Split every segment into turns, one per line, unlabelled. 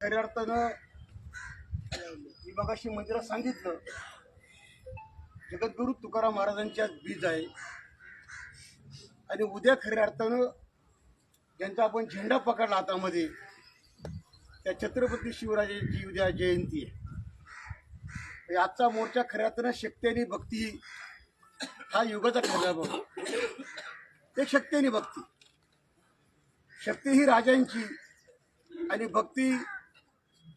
खऱ्या अर्थानं मी मगाशी मंदिरात सांगितलं, जगद्गुरु तुकाराम महाराजांच्या बीज आहे आणि उद्या खऱ्या अर्थानं ज्यांचा आपण झेंडा पकडला हातामध्ये, त्या छत्रपती शिवराजांची उद्या जयंती आहे। आजचा मोर्चा खऱ्या अर्थानं शक्ती आणि भक्ती हा युगाचा ठरला बघ। एक शक्ती आणि भक्ती, शक्ती ही राजांची आणि भक्ती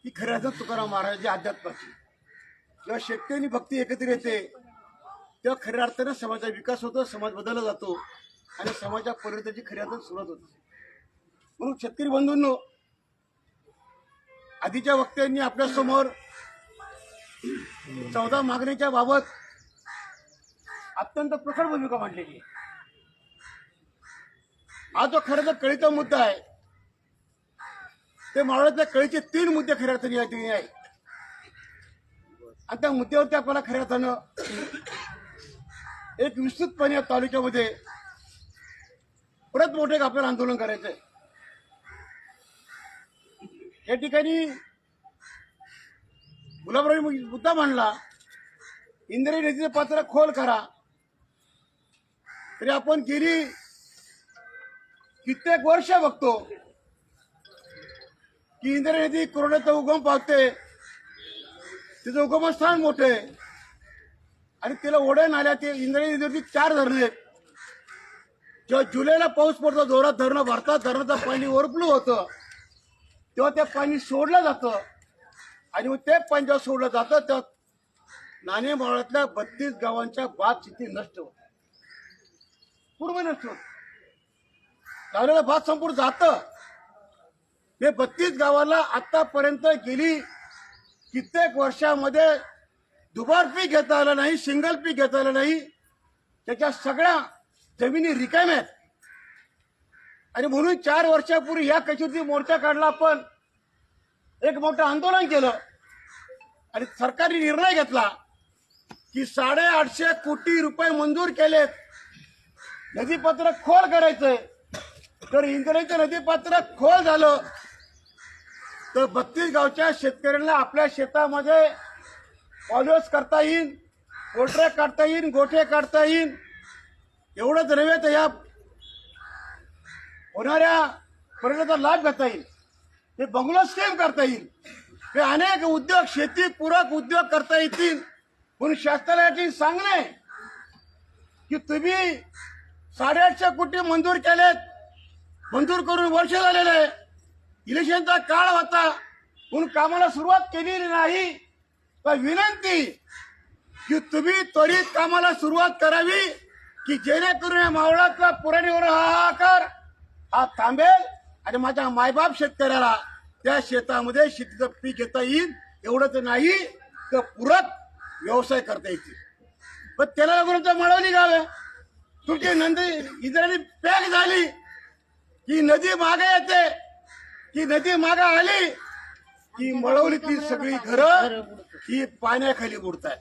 ही खऱ्या अर्थानं तुकाराम महाराजांची अध्यात्माची। जेव्हा शक्ती आणि भक्ती एकत्र येते तेव्हा खऱ्या अर्थानं समाजाचा विकास होतो, समाज बदलला जातो आणि समाजाच्या परिवर्तनाची खऱ्या अर्थानं सुरुवात होते। म्हणून शेतकरी बंधूंनो, आधीच्या वक्त्यांनी आपल्या समोर 14 मागणीच्या बाबत अत्यंत प्रखर भूमिका मांडलेली आहे। हा जो खरं तर कळीचा मुद्दा आहे, ते मावळातल्या कळीचे 3 मुद्दे खऱ्या अर्थाने या ठिकाणी आहेत आणि त्या मुद्द्यावरती आपल्याला खऱ्या अर्थानं एक विस्तृतपणे या तालुक्यामध्ये परत मोठे आपल्याला आंदोलन करायचं आहे। या ठिकाणी गुलाबराव मुद्दा मांडला, इंद्रायणी नदीचं पात्र खोल करा। तरी आपण गेली कित्येक वर्ष बघतो की इंद्रायणी नदी कोरोनाचा उगम पावते, तिचं उगमस्थान मोठे आहे आणि तिला ओढ्या नाल्या, ते इंद्रायणी नदीवरती 4 धरणं आहेत। जेव्हा जुलैला पाऊस पडतो जोरात, धरणं भरतात, धरणाचं पाणी ओव्हरफ्लो होतं, तेव्हा ते पाणी सोडलं जातं आणि मग ते पाणी जेव्हा सोडलं जातं तेव्हा नाणे मावळातल्या 32 गावांच्या भात शेती नष्ट होत, पूर्ण नष्ट होत, लावलेलं भात संपूर्ण जातं। हे 32 गावाला आतापर्यंत गेली कित्येक वर्षामध्ये दुबार पीक घेता आलं नाही, सिंगल पीक घेता आलं नाही। त्याच्या सगळ्या जमिनी रिकाम्या आहेत आणि म्हणून 4 वर्षापूर्वी या कचेरीचा मोर्चा काढला, आपण एक मोठं आंदोलन केलं आणि सरकारने निर्णय घेतला की 850 कोटी रुपये मंजूर केलेत, नदीपात्र खोल करायचंय। तर इंद्रायणीचं नदीपात्र खोल झालं तर 32 गावच्या शेतकऱ्यांना आपल्या शेतामध्ये पॉलिओस करता येईल, पोल्ट्र्या काढता येईल, गोठे काढता येईल। एवढंच नव्हे तर या होणाऱ्या पर्यटनाचा लाभ घेता येईल, हे बंगलो स्कीम करता येईल, हे अनेक उद्योग, शेतीपूरक उद्योग करता येतील। म्हणून शासनाला याची सांगणे की तुम्ही 850 कोटी मंजूर केलेत, मंजूर करून वर्ष झालेलं आहे, इलेक्शनचा काळ होता म्हणून कामाला सुरुवात केलेली नाही। तर विनंती की तुम्ही त्वरित कामाला सुरुवात करावी की जेणेकरून या मावळातला पुराणीवर हाहाकार हा थांबेल आणि माझ्या मायबाप शेतकऱ्याला त्या शेतामध्ये शेतीचं पीक घेता येईल। एवढंच नाही तर पूरक व्यवसाय करता येतील। पण त्याला लागून मळवली गाव आहे, तुमची नदी इंद्रायणी पॅक झाली की नदी मागे येते, की नदी मागे आली की मळवली ती सगळी घरं ही पाण्याखाली बुडतात,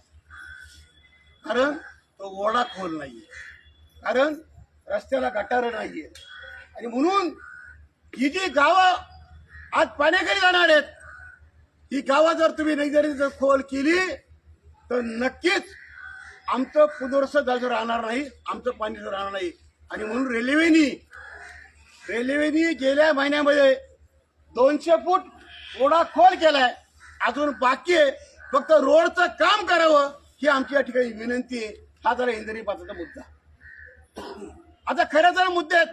कारण तो ओढा खोल नाहीये, कारण रस्त्याला गटार नाहीये। आणि म्हणून ही जी गावं आज पाण्याखाली जाणार आहेत, ही गावं जर तुम्ही नदीने जर खोल केली तर नक्कीच आमचं पुनर्वसन झालं राहणार नाही, आमचं पाणी राहणार नाही। आणि म्हणून रेल्वेनी गेल्या महिन्यामध्ये 200 फूट ओढा खोल केलाय, अजून बाकी आहे, फक्त रोडचं काम करावं ही आमची या ठिकाणी विनंती आहे। हा जरा इंद्रायणी पात्राचा मुद्दा। आता खऱ्या जरा मुद्दे आहेत,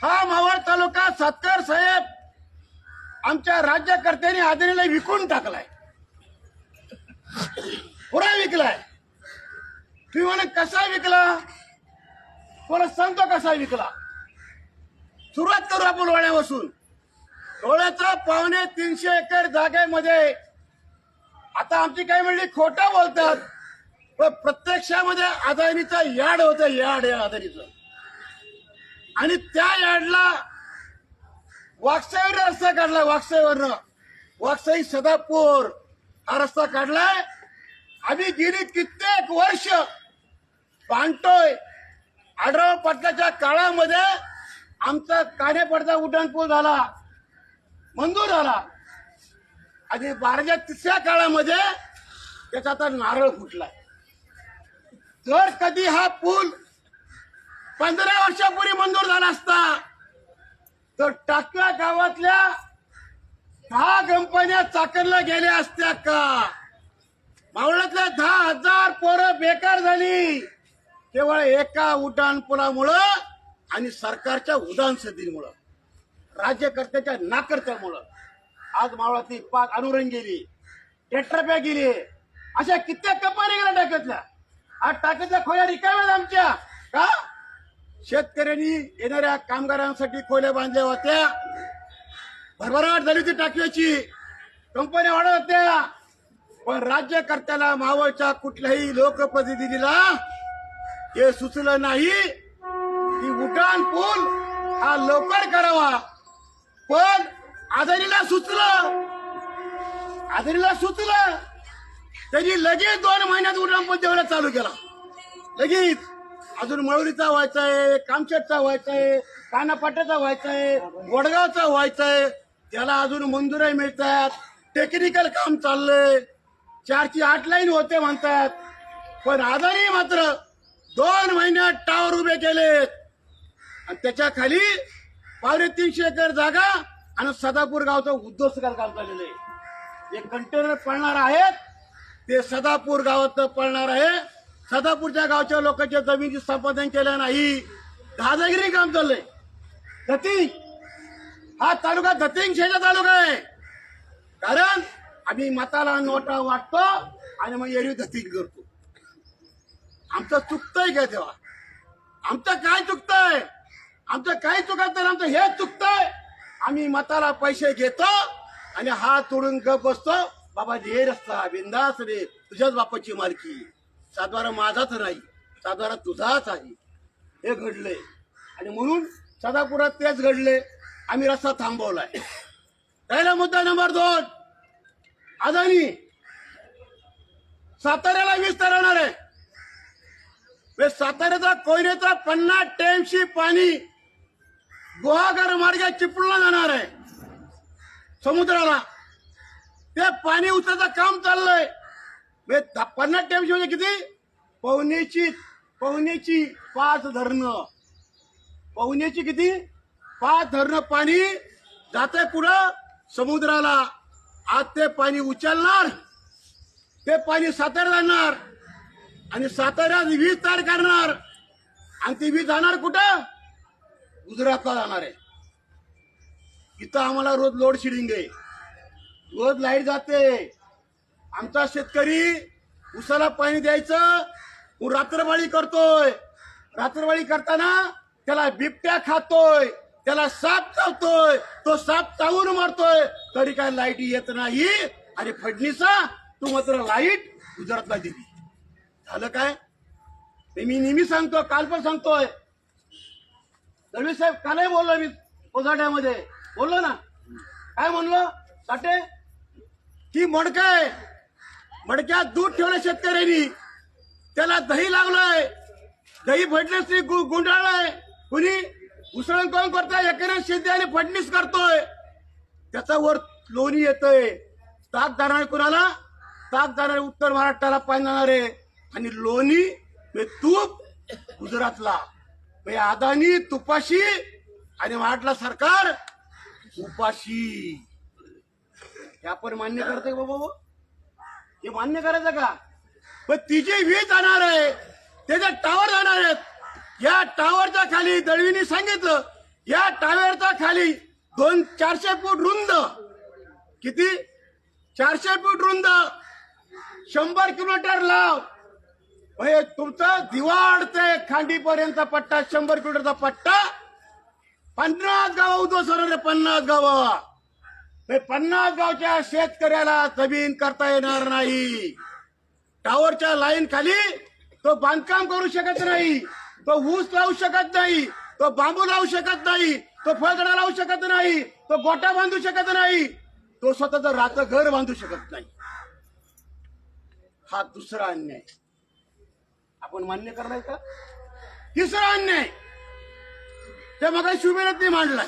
हा मावळ तालुका सातकर साहेब आमच्या राज्यकर्त्यांनी आदरणीला विकून टाकलाय, पुरा विकलाय। तुम्ही म्हणा कसा विकला, कोणा सांगतो कसा विकला। सुरुवात करू आपण डोळ्यापासून। डोळ्याचा 350 एकर जागेमध्ये आता आमची काही म्हणली खोटं बोलतात, पण प्रत्यक्षामध्ये अदानीचा यार्ड होतं, यार्ड या अदानीचं, आणि त्या यार्डला वाकसाईवर रस्ता काढलाय, वाकसाईवरनं वाकसाई सदापूर हा रस्ता काढलाय। आम्ही गेली कित्येक वर्ष बांधतोय। आढळराव पाटलाच्या काळामध्ये आमचा कानेपडचा उड्डाणपूल झाला, मंजूर झाला आणि 12च्या तिसऱ्या काळामध्ये त्याचा आता नारळ फुटलाय. जर कधी हा पूल 15 वर्षापूर्वी मंजूर झाला असता तर टाकव्या गावातल्या 10 कंपन्या चाकरला गेल्या असत्या का? मावळातल्या 10,000 पोरं बेकार झाली केवळ एका उड्डाणपुलामुळं आणि सरकारच्या उड्डाणसदीमुळं, राज्यकर्त्याच्या नाकर्त्यामुळं. आज मावळातली पाक अनुरंग गेली, टेट्रापॅक गेली, अशा कित्येक कंपन्या गेल्या टाक्यातल्या. आज टाक्यातल्या खोल्या रिकाम्या आमच्या का? शेतकऱ्यांनी येणाऱ्या कामगारांसाठी खोल्या बांधल्या होत्या, भरभराट झाली होती टाक्याची, कंपन्या वाढत होत्या. पण राज्यकर्त्याला मावळच्या कुठल्याही लोकप्रतिनिधीला हे सुचलं नाही की उड्डाण पूल हा लवकर करावा. पण आदानीला सुचलं त्यांनी लगेच 2 महिन्यात उड्डाण पूल देवाला चालू केला. लगेच अजून मळवलीचा व्हायचाय, कामशेटचा व्हायचाय, कानापाट्याचा व्हायचाय, वडगावचा व्हायचाय. त्याला अजून मंजुऱ्या मिळतात, टेक्निकल काम चाललंय, 4ची 8 लाईन होते म्हणतात. पण अदानी मात्र 2 महिन्यात टावर उभे केलेत आणि त्याच्या खाली 350 एकर जागा आणि सदापूर गावचं उद्ध्वस्त काम चाललेलं आहे. जे कंटेनर पळणार आहेत ते सदापूर गावात पळणार आहे. सदापूरच्या गावच्या लोकांच्या जमिनीची संपादन केलं नाही, दादागिरी काम चाललंय. दतिंग हा तालुका दतिंगशेचा तालुका आहे. कारण आम्ही मताला नोटा वाटतो आणि मग एरवी दतिंग करतो. आमचं चुकतंय का तेव्हा? आमचं काय चुकतंय? आमचं काही चुकत नाही, आमचं हेच चुकतंय. आम्ही मताला पैसे घेतो आणि हात तोडून गप बसतो. बाबा जे रस्ता बिंदास रे, तुझ्याच बापाची मालकी, सातबारा माझाच नाही, सातबारा तुझाच आहे. हे घडलंय आणि म्हणून सदापुरात तेच घडले. आम्ही रस्ता थांबवलाय. पहिला मुद्दा नंबर 2, अदानी साताऱ्याला वीज तरवणार आहे. साताऱ्याचा कोयनेचा 50 टीएमसी पाणी गुहागर मार्गे चिपळूणला जाणार आहे समुद्राला. ते पाणी उचलायचं काम चाललंय. 50 टीएमसी म्हणजे किती? पवनेची 5 धरणं. पवनेची किती? 5 धरणं पाणी जाते पुढं समुद्राला. आज ते पाणी उचलणार, ते पाणी सातारा जाणार आणि साताऱ्यात वीज तयार करणार आणि ती वीज जाणार कुठं? गुजरातला जाणार आहे. इथं आम्हाला रोज लोड शेडिंग आहे, रोज लाईट जाते. आमचा शेतकरी उसाला पाणी द्यायचं रात्रवाळी करतोय. रात्रवाळी करताना त्याला बिबट्या खातोय, त्याला साप चावतोय, तो साप चावून मारतोय, तरी काय लाईट येत नाही. आणि फडणीसा तू मात्र लाईट गुजरातला दिली. झालं काय? ते मी नेहमी सांगतो, काल पण सांगतोय. दळवी साहेब कालही बोललो मी कोझाट्यामध्ये, बोललो ना. काय म्हणलो? साठे ही मडकाय, मडक्यात दूध ठेवलं शेतकऱ्यांनी, त्याला दही लागलंय, दही फडणीस गुंडाळलंय. कुणी उसळण कोण करताय? एकनाथ शिंदे आणि फडणीस करतोय. त्याचा वर लोणी येतंय. ताक जाणार कुणाला? ताक जाणार उत्तर महाराष्ट्राला पाणी जाणार आहे. आणि लोणी तूप गुजरातला. अदानी तुपाशी आणि महाराष्ट्र सरकार उपाशी. हे आपण मान्य करतोय बाबा? हे मान्य करायचं का? पण ती जी वीज जाणार आहे त्याच्या टावर जाणार आहेत. या टावरच्या खाली दळवीने सांगितलं, या टावरच्या खाली 400 फूट रुंद, किती? 400 फूट रुंद, 100 किलोमीटर लांब. तुमचा दिवाड ते खांडीपर्यंत पट्टा, 100 किलोमीटरचा पट्टा. 50 गाव उद्ध्वस्त होणार आहे. 50 गाव. 50 गावच्या शेतकऱ्याला जमीन करता येणार नाही. टावरच्या लाईन खाली तो बांधकाम करू शकत नाही, तो ऊस लावू शकत नाही, तो बांबू लावू शकत नाही, तो फळझाडा लावू शकत नाही, तो गोटा बांधू शकत नाही, तो स्वतःचं राहतं घर बांधू शकत नाही. हा दुसरा अन्याय आपण मान्य करणार का? तिसरा अन्याय ते मग शुभेच्छा मांडलाय.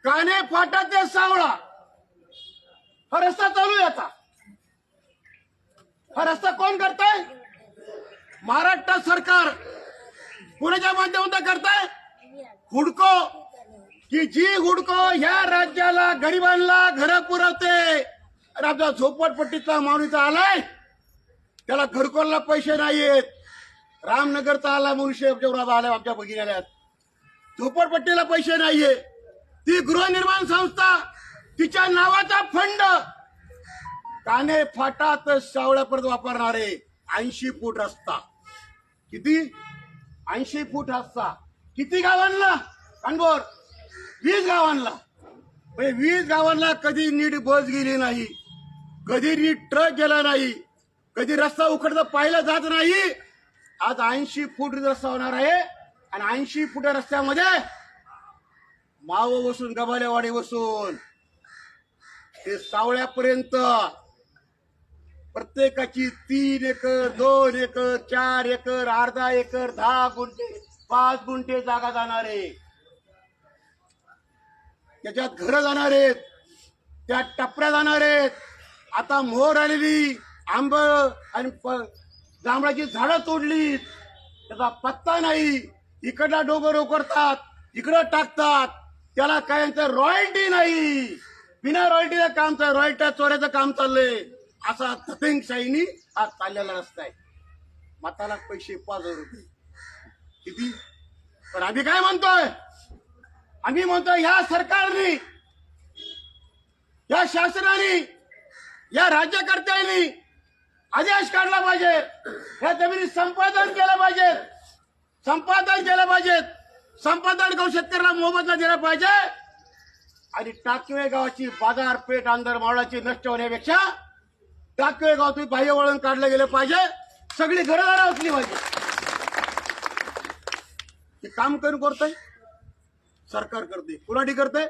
काने फाटा ते सावळा हा रस्ता चालू आहे आता. हा रस्ता कोण करताय? महाराष्ट्र सरकार. कोणाच्या माध्यमातून करताय? हुडको. की जी हुडको ह्या राज्याला गरिबांना घर पुरवते. आणि आपला झोपडपट्टीचा माणूस आलाय त्याला घरकुलला पैसे नाहीयेत. रामनगरचा आला मनुष्य आलाय आमच्या भगिनील्यात. झोपडपट्टीला पैसे नाहीये. ती गृहनिर्माण संस्था तिच्या नावाचा फंड काने फाटा तर सावळ्यापर्यंत वापरणारे 80 फूट रस्ता. किती? 80 फूट रस्ता. किती गावांना? कानबोर 20 गावांना. 20 गावांना कधी नीट बस गेली नाही, कधी नीट ट्रक गेला नाही, कधी रस्ता उखडता पाहिला जात नाही. आज 80 फूट रस्ता होणार आहे आणि 80 फूट रस्त्यामध्ये माव बसून गबालेवाडी बसून ते सावळ्यापर्यंत प्रत्येकाची 3 एकर 2 एकर 4 एकर अर्धा एकर 10 गुंठे 5 गुंठे जागा जाणार आहे. त्याच्यात घरं जाणार आहेत, त्या टपऱ्या जाणार आहेत. आता मोहर आलेली आंब आणि जांभळाची झाडं तोडली, त्याचा पत्ता नाही. इकडला डोंगर उकरतात, इकडं टाकतात, त्याला काय रॉयल्टी नाही. बिना रॉयल्टीचं काम चाललं, रॉयल्टी चोऱ्याचं काम चाललंय. असा धतिंगशाहीनी आज चाललेला रस्ता आहे. मताला पैसे 5,000 रुपये. किती? पण आम्ही काय म्हणतोय? आम्ही म्हणतोय ह्या सरकारने, या शासनाने, या राज्यकर्त्यांनी आदेश काढला पाहिजे. या जमिनी संपादन केलं पाहिजे. संपादन केलं पाहिजेत. संपादन करून शेतकऱ्याला मोबदला दिला पाहिजे. आणि टाकवे गावाची बाजारपेठ अंदरमावळाची नष्ट होण्यापेक्षा टाकवे गाव तुम्ही बाह्य वळण काढलं गेलं पाहिजे. सगळी घरदारा उचली पाहिजे. हे काम करून करतोय सरकार, करते कुराडी करते.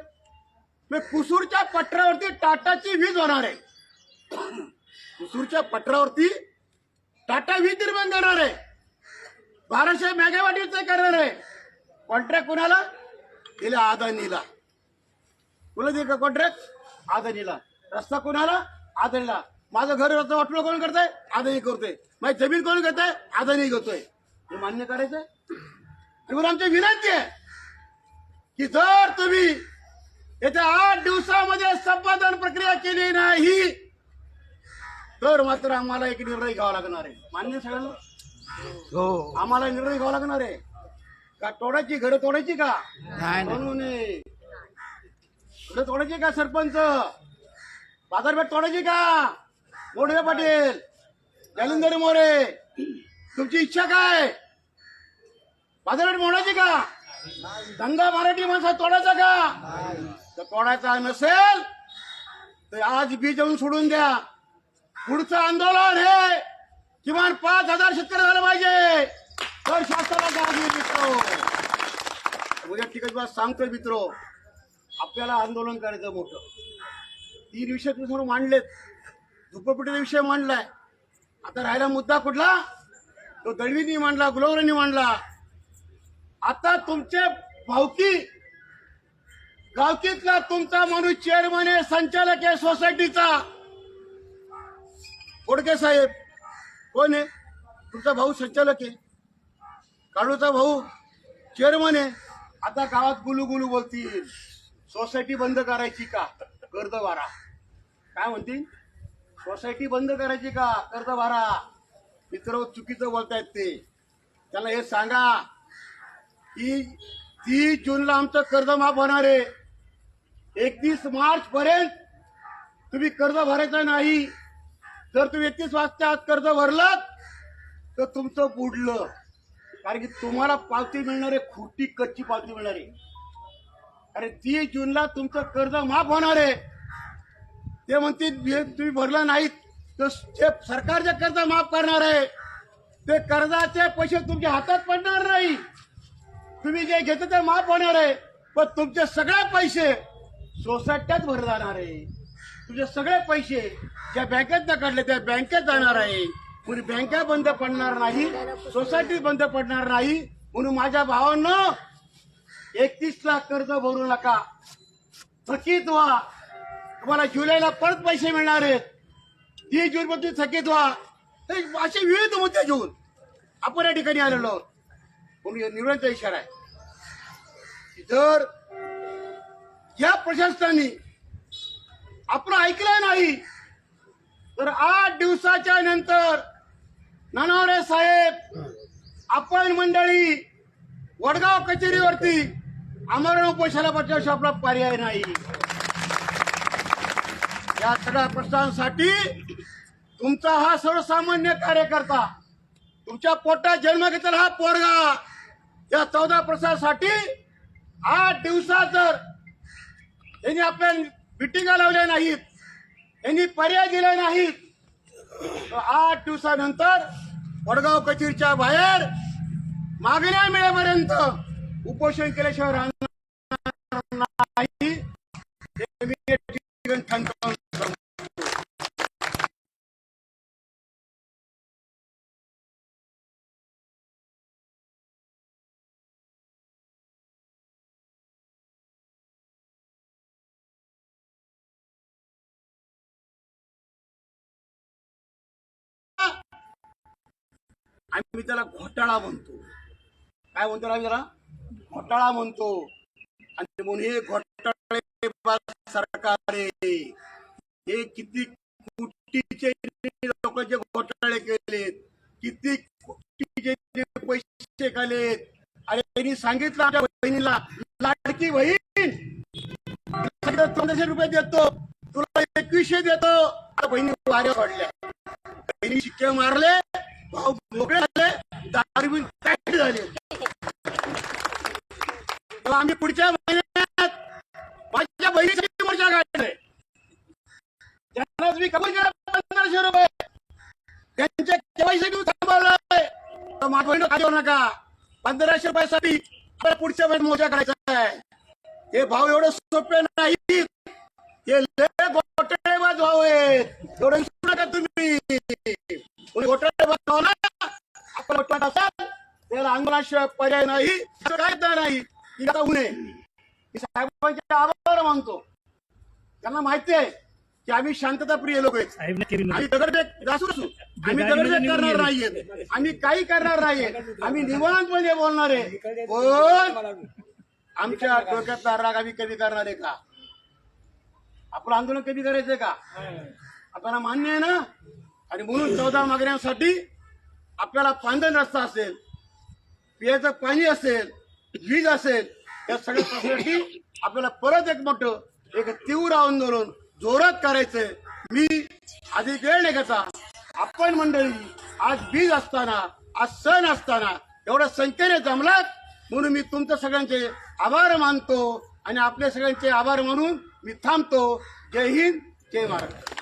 कुसूरच्या पठारावरती टाटाची वीज होणार आहे. कुसूरच्या पठारावरती टाटा वीज निर्माण करणार आहे. 1200 मेगावॅटचं करणार आहे. कॉन्ट्रॅक्ट कुणाला दिला? अदानीला. कुणाला दिलं कॉन्ट्रॅक्ट? अदानीला. रस्ता कुणाला? अदानीला. माझं घर रस्ता वाटलं कोण करताय? अदानी करतोय. माझी जमीन कोण करताय? अदानी घेतोय. हे मान्य करायचंय. आणि आमची विनंती आहे की जर तुम्ही येत्या 8 दिवसामध्ये संपादन प्रक्रिया केली नाही तर मात्र आम्हाला एक निर्णय घ्यावा लागणार आहे. मान्य सगळ्यांना? हो, आम्हाला निर्णय घ्यावा लागणार आहे. का तोडायची? घरं तोडायची का? म्हणून घरं तोडायची का? सरपंच बाजारपेठ तोडायची का? मोठे पाटील, जालिंदर मोरे, तुमची इच्छा काय? बाजारपेठ मोडायची का? धंदा मराठी माणसा तोडायचा का? तर तोडायचा नसेल तर आज बीज येऊन सोडून द्या. पुढचं आंदोलन हे किमान 5,000 शेतकरी झालं पाहिजे तर शासनाला जाग येईल. मित्र उद्या ठिकाणी सांगतोय मित्र, आपल्याला आंदोलन करायचं मोठं. 3 विषय तुम्ही मांडलेत. झोपडपट्टीचा विषय मांडलाय. आता राहिला मुद्दा कुठला? तो दळवींनी मांडला, गुलावरांनी मांडला. आता तुमचे भावकी गावकीतला तुमचा माणूस चेअरमन आहे, संचालक आहे सोसायटीचा. कोडके साहेब कोण आहे? तुमचा भाऊ संचालक आहे. काळूचा भाऊ चेअरमन आहे. आता गावात गुलू गुलू बोलतील. सोसायटी बंद करायची का? कर्ज भरा. काय म्हणतील? सोसायटी बंद करायची का? कर्ज भरा. मित्र चुकीचं बोलतायत ते. त्यांना हे सांगा की 30 जूनला आमचं कर्ज माफ होणार आहे. 31 मार्च पर्यंत तुम्ही कर्ज भरायचं नाही. जर तुम्ही 31 मार्चच्या आत कर्ज भरलात तर तुमचं बुडलं. कारण की तुम्हाला पावती मिळणार आहे, खोटी कच्ची पावती मिळणार आहे. अरे 30 जूनला तुमचं कर्ज माफ होणार आहे. ते म्हणतील तुम्ही भरलं नाहीत तर जे सरकारचे कर्ज माफ करणार आहे ते कर्जाचे पैसे तुमच्या हातात पडणार नाही. तुम्ही जे घेता ते माफ होणार आहे, पण तुमचे सगळे पैसे सोसायट्यात भरले जाणार आहे. तुझे सगळे पैसे ज्या बँकेत काढले त्या बँकेत जाणार आहे. कोणी बँका बंद पडणार नाही, सोसायटी बंद पडणार नाही. म्हणून माझ्या भावांनो 31 ला कर्ज भरू नका. थकीत व्हा, तुम्हाला जुलैला परत पैसे मिळणार आहेत, 30 जूनमध्ये थकीत व्हा. हे असे विविध मुद्दे घेऊन आपण या ठिकाणी आलेलो आहोत. म्हणून निवडणुकीचा इशारा आहे की जर या प्रशासनाने आपलं ऐकलं नाही तर 8 दिवसाच्या नंतर ननावरे साहेब, आपण मंडळी वडगाव कचेरीवरती आमरण उपोषणाला बसल्याशिवाय आपला पर्याय नाही. या सगळ्या प्रश्नांसाठी तुमचा हा सर्वसामान्य कार्यकर्ता, तुमच्या पोटात जन्म घेतलेला हा पोरगा, या 14 प्रश्नांसाठी 8 दिवसात जर यांनी आपल्या मिटिंगा लावल्या नाहीत, यांनी पर्याय दिले नाहीत, तर 8 दिवसानंतर वडगाव कचेरीच्या बाहेर मागण्या मिळेपर्यंत उपोषण केल्याशिवाय राहणार नाही. हे मी या ठिकाणी ठणकावून सांगतो. आम्ही त्याला घोटाळा म्हणतो. काय म्हणतो आम्ही त्याला? घोटाळा म्हणतो. आणि म्हणून हे घोटाळे सरकार आहे. हे किती कोटीचे लोकांचे घोटाळे केलेत, किती कोटीचे पैसे खालेत. अरे त्यांनी सांगितलं आमच्या बहिणीला, लाडकी बहीण 1500 रुपये देतो, तुला 2100 देतो. आता बहिणी वाऱ्या पडल्या, बहिणी शिक्के मारले, भाऊ मोकळे झाले, दारू टाईट झाले. आम्ही पुढच्या महिन्यात माझ्या बहिणीसाठी मोर्चा काढलाय. त्यांनाच मी कबूल केला 1500 रुपये. त्यांच्या केवायसी थांबवलाय. तर माझ्या बहिणी खाली होऊ नका. 1500 रुपयासाठी पुढच्या महिन्यात मोर्चा करायचा आहे. हे भाव एवढे सोपे नाहीत, हे लय घोटाळेबाज भाव आहेत. एवढं विसरू नका तुम्ही. घोटाळेबाज भावना आपण वाटत असाल त्याला आंदोलनाशिवाय पर्याय नाही, काय नाही. साहेबांचे आभार मानतो. त्यांना माहिती आहे की आम्ही शांतताप्रिय लोक आहेत. आम्ही दगडफेक आम्ही दगडफेक करणार नाहीये, आम्ही काही करणार नाहीये. आम्ही निवांतपणे बोलणार आहे. पण आमच्या डोक्यातला राग आम्ही कमी करणार आहे का? आपलं आंदोलन कमी करायचंय का? आपल्याला मान्य आहे ना? आणि म्हणून 14 मागण्यांसाठी आपल्याला पांदन रस्ता असेल, पिण्याचं पाणी असेल, वीज असेल, या सगळ्या प्रश्नासाठी आपल्याला परत एक मोठं एक तीव्र आंदोलन जोरात करायचंय. मी अधिक वेळ नाही घेता, आपण मंडळी आज बीज असताना, आज सण असताना एवढ्या संख्येने जमलात म्हणून मी तुमच्या सगळ्यांचे आभार मानतो आणि आपल्या सगळ्यांचे आभार मानून मी थांबतो. जय हिंद, जय महाराष्ट्र.